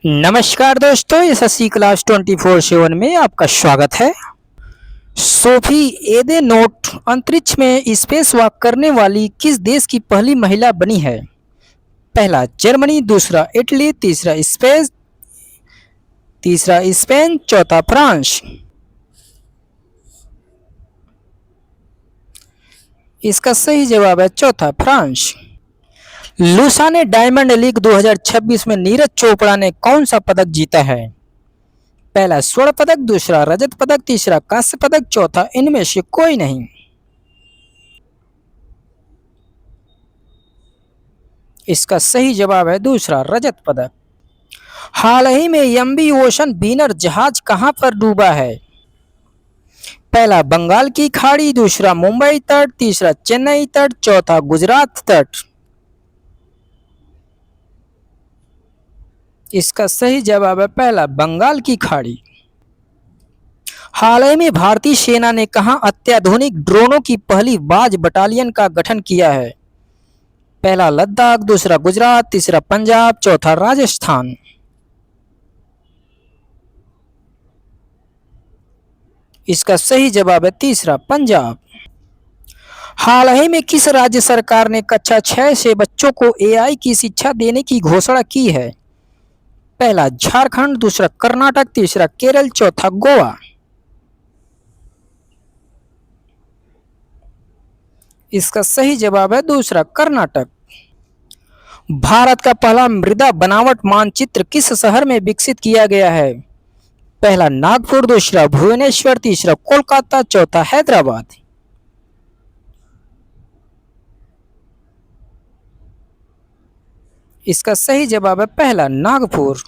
नमस्कार दोस्तों, SSC class 24/7 में आपका स्वागत है। सोफी एदेनोट अंतरिक्ष में स्पेस वॉक करने वाली किस देश की पहली महिला बनी है? पहला जर्मनी, दूसरा इटली, तीसरा स्पेन, चौथा फ्रांस। इसका सही जवाब है चौथा फ्रांस। लूसा ने डायमंड लीग 2026 में नीरज चोपड़ा ने कौन सा पदक जीता है? पहला स्वर्ण पदक, दूसरा रजत पदक, तीसरा कांस्य पदक, चौथा इनमें से कोई नहीं। इसका सही जवाब है दूसरा रजत पदक। हाल ही में एमवी ओशन विनर जहाज कहां पर डूबा है? पहला बंगाल की खाड़ी, दूसरा मुंबई तट, तीसरा चेन्नई तट, चौथा गुजरात तट। इसका सही जवाब है पहला बंगाल की खाड़ी। हाल ही में भारतीय सेना ने कहां अत्याधुनिक ड्रोनों की पहली बाज बटालियन का गठन किया है? पहला लद्दाख, दूसरा गुजरात, तीसरा पंजाब, चौथा राजस्थान। इसका सही जवाब है तीसरा पंजाब। हाल ही में किस राज्य सरकार ने कक्षा 6 से बच्चों को एआई की शिक्षा देने की घोषणा की है? पहला झारखंड, दूसरा कर्नाटक, तीसरा केरल, चौथा गोवा। इसका सही जवाब है दूसरा कर्नाटक। भारत का पहला मृदा बनावट मानचित्र किस शहर में विकसित किया गया है? पहला नागपुर, दूसरा भुवनेश्वर, तीसरा कोलकाता, चौथा हैदराबाद। इसका सही जवाब है पहला नागपुर।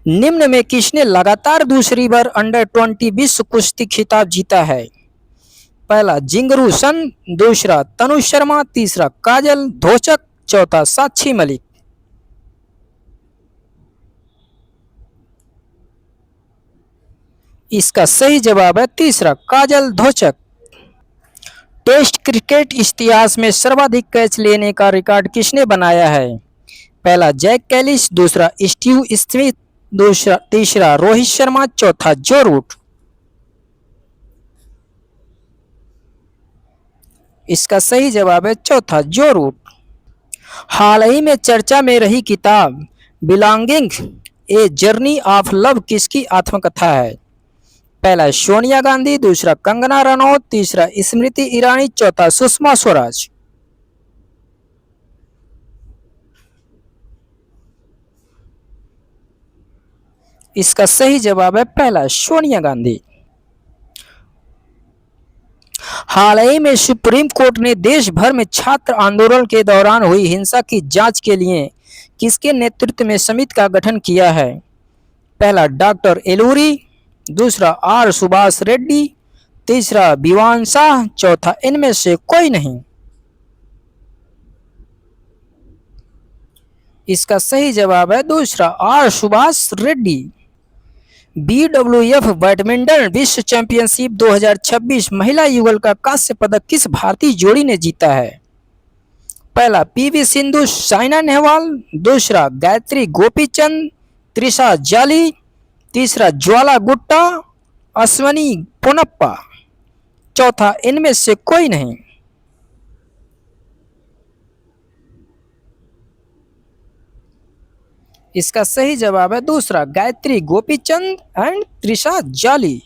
निम्न में किसने लगातार दूसरी बार अंडर 20 विश्व कुश्ती खिताब जीता है? पहला जिंगरू सन, दूसरा तनु शर्मा, तीसरा काजल धोचक, चौथा साक्षी मलिक। इसका सही जवाब है तीसरा काजल धोचक। टेस्ट क्रिकेट इतिहास में सर्वाधिक कैच लेने का रिकॉर्ड किसने बनाया है? पहला जैक कैलिस, दूसरा स्टीव स्मिथ, तीसरा रोहित शर्मा, चौथा जो रूट। इसका सही जवाब है चौथा जो रूट। हाल ही में चर्चा में रही किताब belonging a journey of love किसकी आत्मकथा है? पहला सोनिया गांधी, दूसरा कंगना रनौत, तीसरा स्मृति ईरानी, चौथा सुषमा स्वराज। इसका सही जवाब है पहला सोनिया गांधी। हाल ही में सुप्रीम कोर्ट ने देश भर में छात्र आंदोलन के दौरान हुई हिंसा की जांच के लिए किसके नेतृत्व में समिति का गठन किया है? पहला डॉक्टर एलूरी, दूसरा आर सुभाष रेड्डी, तीसरा विवान शाह, चौथा इनमें से कोई नहीं। इसका सही जवाब है दूसरा R Subhash Reddy. BWF badminton विश्व चैंपियनशिप 2026 महिला युगल का कांस्य पदक किस भारतीय जोड़ी ने जीता है? पहला पीवी सिंधु साइना नेहवाल, दूसरा गायत्री गोपीचंद, त्रिशा जाली, तीसरा ज्वाला गुट्टा, अश्वनी पोनप्पा, चौथा इनमें से कोई नहीं। इसका सही जवाब है दूसरा गायत्री गोपीचंद एंड त्रिशा जाली।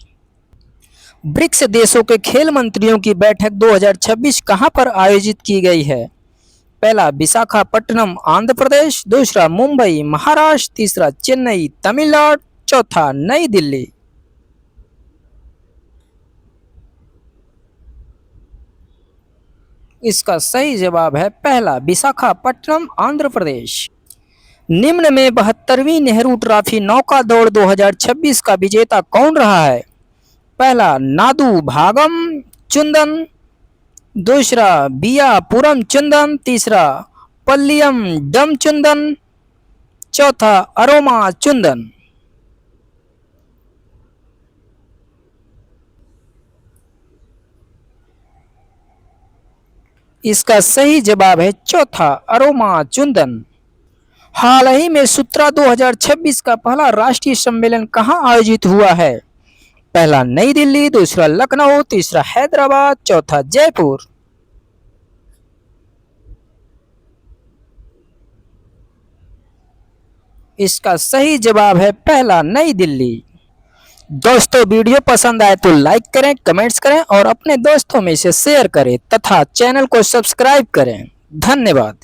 ब्रिक्स देशों के खेल मंत्रियों की बैठक 2026 कहां पर आयोजित की गई है? पहला विशाखापट्टनम आंध्र प्रदेश, दूसरा मुंबई महाराष्ट्र, तीसरा चेन्नई तमिलनाडु, चौथा नई दिल्ली। इसका सही जवाब है पहला विशाखापट्टनम आंध्र प्रदेश। निम्न में 72वीं नेहरू ट्रॉफी नौका दौड़ 2026 का विजेता कौन रहा है? पहला नादू भागम चुंदन, दूसरा बियापुरम चुंदन, तीसरा पल्लियम डम चुंदन, चौथा अरोमा चुंदन। इसका सही जवाब है चौथा अरोमा चुंदन। हाल ही में सूत्रा 2026 का पहला राष्ट्रीय सम्मेलन कहाँ आयोजित हुआ है? पहला नई दिल्ली, दूसरा लखनऊ, तीसरा हैदराबाद, चौथा जयपुर। इसका सही जवाब है पहला नई दिल्ली। दोस्तों वीडियो पसंद आए तो लाइक करें, कमेंट्स करें और अपने दोस्तों में इसे शेयर करें तथा चैनल को सब्सक्राइब करें। धन्यवाद।